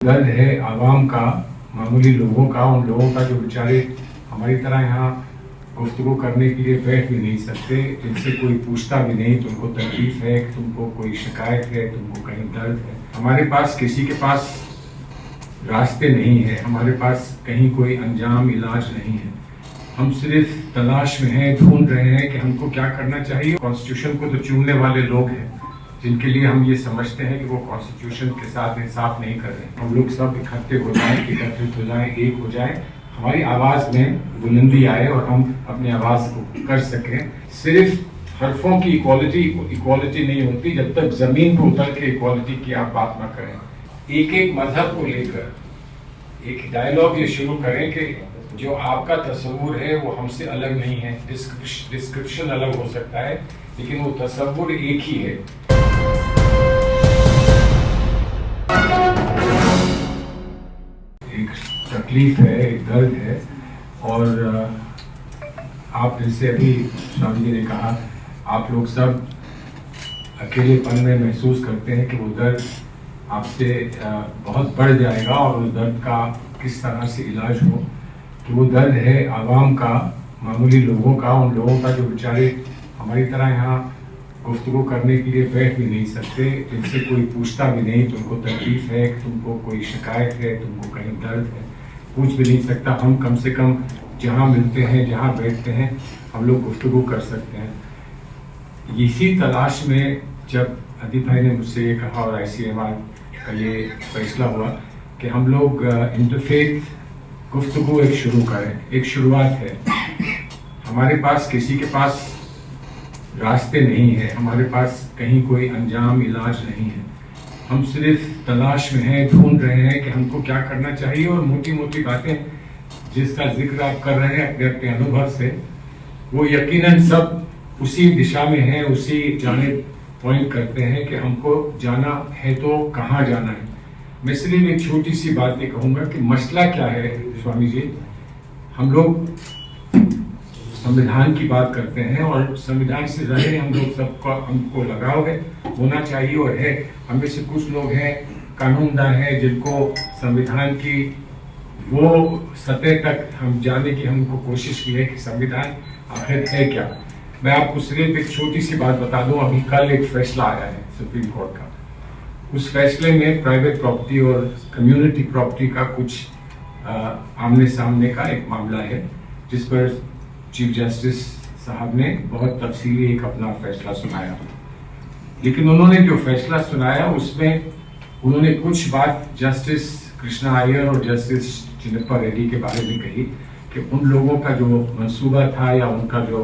दर्द है आवाम का, मामूली लोगों का, उन लोगों का जो बेचारे हमारी तरह यहाँ गुफ्तगू करने के लिए बैठ भी नहीं सकते, जिनसे कोई पूछता भी नहीं तुमको तकलीफ है, तुमको कोई शिकायत है, तुमको कहीं दर्द है। हमारे पास किसी के पास रास्ते नहीं है, हमारे पास कहीं कोई अंजाम इलाज नहीं है। हम सिर्फ तलाश में हैं, ढूंढ रहे हैं कि हमको क्या करना चाहिए। कॉन्स्टिट्यूशन को तो चुनने वाले लोग हैं जिनके लिए हम ये समझते हैं कि वो कॉन्स्टिट्यूशन के साथ इंसाफ नहीं कर रहे। हम लोग सब इकट्ठे हो जाएं, एकत्रित हो जाएं, एक हो जाएं, हमारी आवाज में बुलंदी आए और हम अपनी आवाज को कर सकें। सिर्फ हरफों की इक्वालिटी नहीं होती जब तक जमीन पर उतर के इक्वालिटी की आप बात ना करें। एक एक मजहब को लेकर एक डायलॉग ये शुरू करें कि जो आपका तस्वुर है वो हमसे अलग नहीं है। डिस्क्रिप्शन अलग हो सकता है लेकिन वो तस्वुर एक ही है। एक तकलीफ है, एक दर्द है, और आप जैसे अभी स्वामी जी ने कहा, आप लोग सब अकेलेपन में महसूस करते हैं कि वो दर्द आपसे बहुत बढ़ जाएगा और उस दर्द का किस तरह से इलाज हो। कि वो दर्द है आवाम का, मामूली लोगों का, उन लोगों का जो बेचारे हमारी तरह यहाँ गुफ्तगू करने के लिए बैठ भी नहीं सकते, जिनसे कोई पूछता भी नहीं तुमको तकलीफ है, तुमको कोई शिकायत है, तुमको कहीं दर्द है, पूछ भी नहीं सकता। हम कम से कम जहाँ मिलते हैं, जहाँ बैठते हैं, हम लोग गुफ्तगू कर सकते हैं। इसी तलाश में जब अदीप भाई ने मुझसे ये कहा और ICMR का ये फैसला हुआ कि हम लोग इंटरफेथ गुफ्तगू एक शुरू करें, एक शुरुआत है। हमारे पास किसी के पास रास्ते नहीं है, हमारे पास कहीं कोई अंजाम इलाज नहीं है। हम सिर्फ तलाश में हैं, ढूंढ रहे हैं कि हमको क्या करना चाहिए। और मोटी मोटी बातें जिसका जिक्र आप कर रहे हैं अपने अपने अनुभव से, वो यकीनन सब उसी दिशा में है, उसी जानिब पॉइंट करते हैं कि हमको जाना है तो कहाँ जाना है। मैं इसलिए एक छोटी सी बात ये कहूँगा कि मसला क्या है स्वामी जी। हम लोग संविधान की बात करते हैं और संविधान से रहे हम लोग सबको, हमको लगाव है, होना चाहिए और है। हमें से कुछ लोग हैं कानूनदान हैं जिनको संविधान की वो सतह तक हम जाने की हमको कोशिश की है कि संविधान आखिर है क्या। मैं आपको सिर्फ एक छोटी सी बात बता दूं, अभी कल एक फैसला आया है सुप्रीम कोर्ट का। उस फैसले में प्राइवेट प्रॉपर्टी और कम्युनिटी प्रॉपर्टी का कुछ आमने सामने का एक मामला है, जिस पर चीफ जस्टिस साहब ने बहुत तफसीली एक अपना फैसला सुनाया। लेकिन उन्होंने जो फैसला सुनाया उसमें उन्होंने कुछ बात जस्टिस कृष्णा अय्यर और जस्टिस चिन्नप्पा रेड्डी के बारे में कही कि उन लोगों का जो मंसूबा था या उनका जो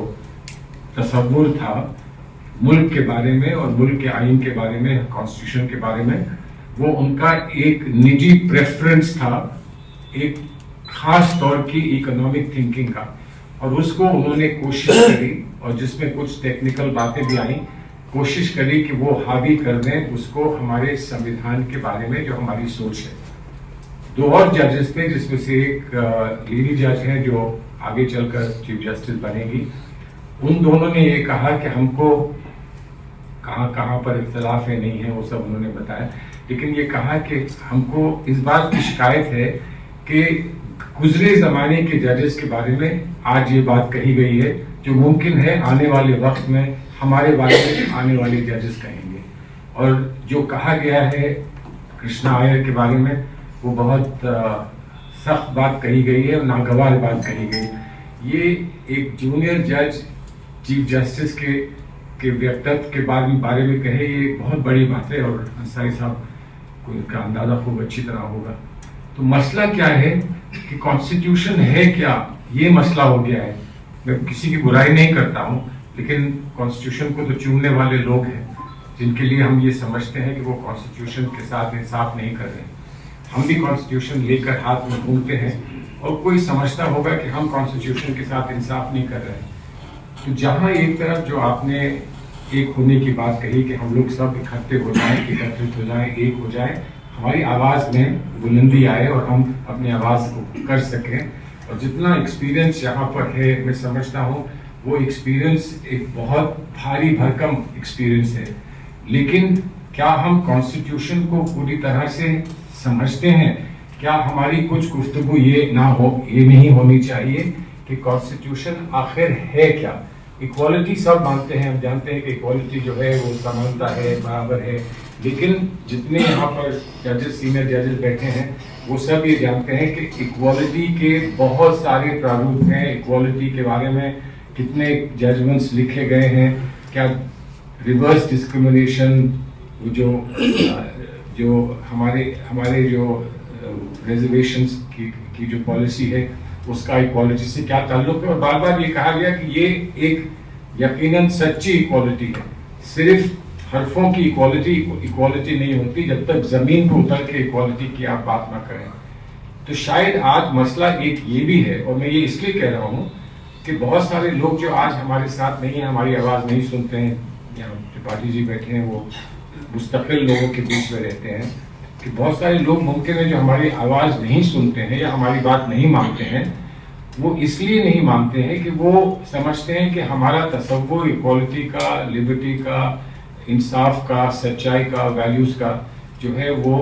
तस्वुर था मुल्क के बारे में और मुल्क के आइन के बारे में, कॉन्स्टिट्यूशन के बारे में, वो उनका एक निजी प्रेफरेंस था, एक खास तौर की इकोनॉमिक थिंकिंग का। और उसको उन्होंने कोशिश करी, और जिसमें कुछ टेक्निकल बातें भी आई, कोशिश करी कि वो हावी कर दें उसको हमारे संविधान के बारे में जो हमारी सोच है। दो और जजेस थे, जिसमें से एक लेडी जज है जो आगे चलकर चीफ जस्टिस बनेगी। उन दोनों ने ये कहा कि हमको कहाँ कहाँ पर इख्तलाफ है, नहीं है, वो सब उन्होंने बताया। लेकिन ये कहा कि हमको इस बात की शिकायत है कि गुजरे जमाने के जजेस के बारे में आज ये बात कही गई है, जो मुमकिन है आने वाले वक्त में हमारे बारे में आने वाले जजेस कहेंगे। और जो कहा गया है कृष्णा अय्यर के बारे में, वो बहुत सख्त बात कही गई है और नागवार बात कही गई। ये एक जूनियर जज चीफ जस्टिस के व्यक्तित्व के बारे में कहे, ये बहुत बड़ी बात है। और अंसारी साहब को इसका अंदाजा खूब अच्छी तरह होगा। तो मसला क्या है कि कॉन्स्टिट्यूशन है क्या, ये मसला हो गया है। मैं किसी की बुराई नहीं करता हूँ, लेकिन कॉन्स्टिट्यूशन को तो चुनने वाले लोग हैं जिनके लिए हम ये समझते हैं कि वो कॉन्स्टिट्यूशन के साथ इंसाफ नहीं कर रहे। हम भी कॉन्स्टिट्यूशन लेकर हाथ में घूमते हैं और कोई समझता होगा कि हम कॉन्स्टिट्यूशन के साथ इंसाफ नहीं कर रहे। तो जहाँ एक तरफ जो आपने एक होने की बात कही कि हम लोग सब इकट्ठे हो जाएं, एकत्रित हो जाएं, एक हो जाएं, हमारी आवाज़ में बुलंदी आए और हम अपनी आवाज़ को कर सकें। और जितना एक्सपीरियंस यहाँ पर है, मैं समझता हूँ वो एक्सपीरियंस एक बहुत भारी भरकम एक्सपीरियंस है। लेकिन क्या हम कॉन्स्टिट्यूशन को पूरी तरह से समझते हैं? क्या हमारी कुछ गुफ्तगू ये नहीं होनी चाहिए कि कॉन्स्टिट्यूशन आखिर है क्या? इक्वालिटी सब मानते हैं, हम जानते हैं कि इक्वालिटी जो है वो समानता है, बराबर है, लेकिन जितने यहाँ पर जजेस, सीनियर जजेस बैठे हैं, वो सब ये जानते हैं कि इक्वालिटी के बहुत सारे प्रारूप हैं। इक्वालिटी के बारे में कितने जजमेंट्स लिखे गए हैं, क्या रिवर्स डिस्क्रिमिनेशन, जो हमारे जो रिजर्वेशंस की जो पॉलिसी है उसका इक्वालिटी से क्या ताल्लुक है। और बार बार ये कहा गया कि ये एक यकीनन सच्ची इक्वालिटी है, सिर्फ हरफों की इक्वालिटी नहीं होती जब तक जमीन पर उतर के इक्वालिटी की आप बात ना करें। तो शायद आज मसला एक ये भी है, और मैं ये इसलिए कह रहा हूँ कि बहुत सारे लोग जो आज हमारे साथ नहीं है, हमारी आवाज नहीं सुनते हैं, यहाँ त्रिपाठी जी बैठे हैं, वो मुस्तकिल लोगों के बीच में रहते हैं, कि बहुत सारे लोग मुमकिन है जो हमारी आवाज नहीं सुनते हैं या हमारी बात नहीं मानते हैं। वो इसलिए नहीं मानते हैं कि वो समझते हैं कि हमारा तसव्वुर इक्वालिटी का, लिबर्टी का, इंसाफ का, सच्चाई का, वैल्यूज का जो है वो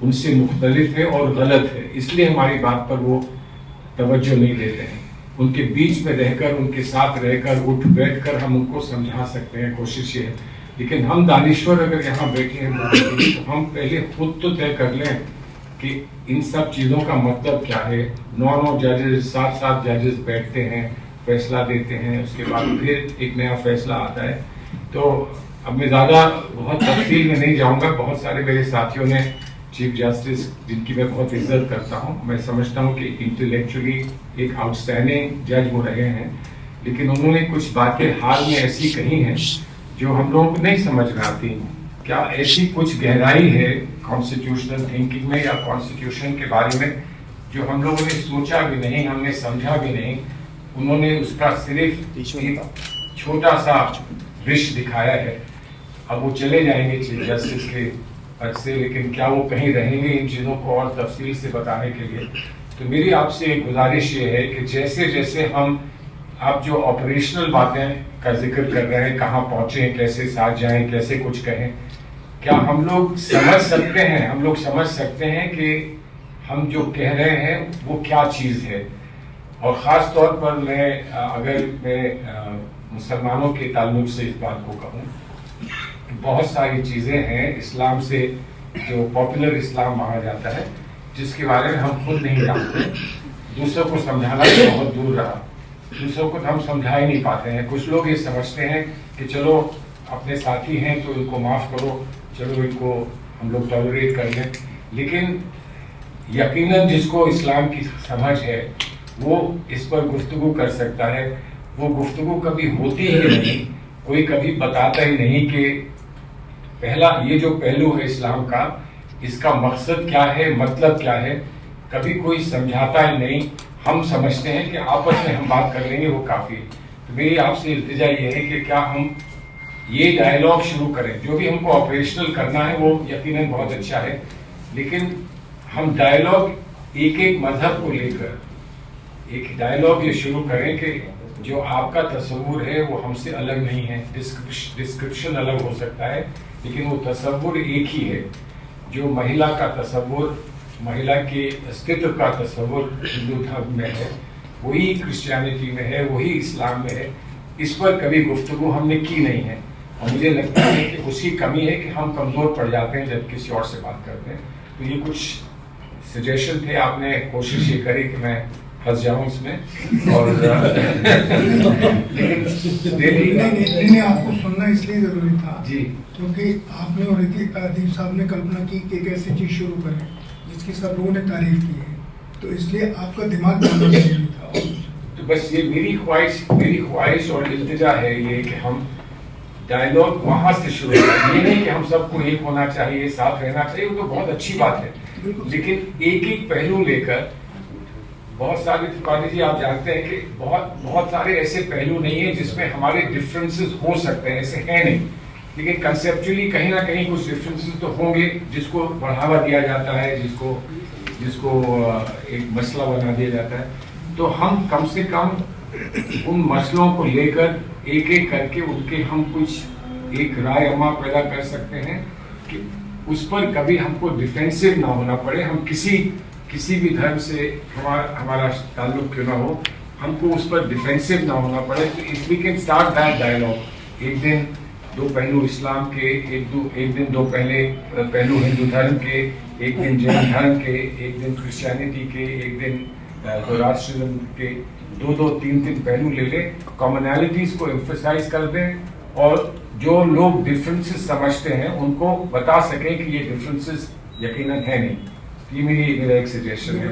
उनसे मुख्तलिफ है और गलत है, इसलिए हमारी बात पर वो तवज्जो नहीं देते हैं। उनके बीच में रहकर, उनके साथ रहकर, उठ बैठ कर हम उनको समझा सकते हैं, कोशिश ये है। लेकिन हम दानिश्वर अगर यहाँ बैठे हैं तो हम पहले खुद तो तय कर लें कि इन सब चीज़ों का मतलब क्या है। 9 जजेस, 7 जजेस बैठते हैं, फैसला देते हैं, उसके बाद फिर एक नया फैसला आता है। तो अब मैं ज़्यादा बहुत तफसील में नहीं जाऊँगा। बहुत सारे मेरे साथियों ने, चीफ जस्टिस जिनकी मैं बहुत इज्जत करता हूँ, मैं समझता हूँ कि इंटेलेक्चुअली एक आउटस्टैंडिंग जज वो रहे हैं, लेकिन उन्होंने कुछ बातें हाल में ऐसी कही हैं जो हम लोगों को नहीं समझ में आती। क्या ऐसी कुछ गहराई है कॉन्स्टिट्यूशनल थिंकिंग में या कॉन्स्टिट्यूशन के बारे में जो हम लोगों ने सोचा भी नहीं, हमने समझा भी नहीं? उन्होंने उसका सिर्फ एक छोटा सा विश दिखाया है। अब वो चले जाएंगे चीफ जस्टिस के पद से, लेकिन क्या वो कहीं रहेंगे इन चीज़ों को और तफसील से बताने के लिए? तो मेरी आपसे एक गुजारिश ये है कि जैसे जैसे हम, आप जो ऑपरेशनल बातें का जिक्र कर रहे हैं, कहाँ पहुंचे, कैसे साथ जाएं, कैसे कुछ कहें, क्या हम लोग समझ सकते हैं, हम लोग समझ सकते हैं कि हम जो कह रहे हैं वो क्या चीज़ है? और ख़ास तौर पर अगर मैं मुसलमानों के ताल्लुक से इस बात को कहूँ, बहुत सारी चीज़ें हैं इस्लाम से जो पॉपुलर इस्लाम माना जाता है, जिसके बारे में हम खुद नहीं जानते, दूसरों को समझाना बहुत दूर रहा, दूसरों को हम समझा ही नहीं पाते हैं। कुछ लोग ये समझते हैं कि चलो अपने साथी हैं तो इनको माफ़ करो, चलो इनको हम लोग टॉलरेट कर लें, लेकिन यकीनन जिसको इस्लाम की समझ है वो इस पर गुफ्तगू कर सकता है। वो गुफ्तगू कभी होती ही नहीं, कोई कभी बताता ही नहीं कि पहला ये जो पहलू है इस्लाम का, इसका मकसद क्या है, मतलब क्या है, कभी कोई समझाता ही नहीं। हम समझते हैं कि आपस में हम बात कर लेंगे वो काफ़ी। तो मेरी आपसे इल्तिजा ये है कि क्या हम ये डायलॉग शुरू करें, जो भी हमको ऑपरेशनल करना है वो यकीनन बहुत अच्छा है, लेकिन हम डायलॉग एक एक मजहब को लेकर एक डायलॉग ये शुरू करें कि जो आपका तस्वुर है वो हमसे अलग नहीं है। डिस्क्रिप्शन अलग हो सकता है, लेकिन वो तस्वुर एक ही है। जो महिला का तस्वुर, महिला के अस्तित्व का तस्वुर हिंदू धर्म में है, वही क्रिश्चियनिटी में है, वही इस्लाम में है। इस पर कभी गुफ्तगू हमने की नहीं है, और मुझे लगता है कि उसी कमी है कि हम कमज़ोर पड़ जाते हैं जब किसी और से बात करते हैं। तो ये कुछ सजेशन थे, आपने कोशिश ये करी कि मैं फंस जाऊं इसमें, और लेकिन आपको सुनना इसलिए जरूरी था जी, क्योंकि आपने और अदीब साहब ने कल्पना की कि एक ऐसी चीज शुरू करें जिसकी सब लोगों ने तारीफ की है, तो इसलिए आपका दिमाग जानना जरूरी था। तो बस ये मेरी ख्वाहिश और इल्तिजा है ये कि हम डायलॉग वहां से शुरू करें। ये नहीं कि हम सबको एक होना चाहिए, साथ रहना चाहिए, वो तो बहुत अच्छी बात है, लेकिन एक एक पहलू लेकर बहुत सारे, त्रिपाठी जी आप जानते हैं कि बहुत सारे ऐसे पहलू नहीं है जिसमें हमारे डिफरेंसेस हो सकते हैं, ऐसे हैं नहीं, लेकिन कंसेप्चुअली कहीं ना कहीं कुछ डिफरेंसेस तो होंगे जिसको बढ़ावा दिया जाता है, जिसको एक मसला बना दिया जाता है। तो हम कम से कम उन मसलों को लेकर एक एक करके उनके हम कुछ एक राय अमा पैदा कर सकते हैं कि उस पर कभी हमको डिफेंसिव ना होना पड़े। हम किसी भी धर्म से हमारा ताल्लुक क्यों ना हो, हमको उस पर डिफेंसिव ना होना पड़े। तो if we can start that dialogue, एक दिन दो पहलू इस्लाम के, एक दिन दो पहलू हिंदू धर्म के, एक दिन जैन धर्म के, एक दिन क्रिश्चियनिटी के, एक दिन ज़ोरास्ट्रियन के, दो तीन पहलू ले लें, कॉमनैलिटीज को एम्फसाइज कर दें और जो लोग डिफरेंसेस समझते हैं उनको बता सकें कि ये डिफरेंसेस यकीनन है नहीं। ये मेरा एक सजेशन है।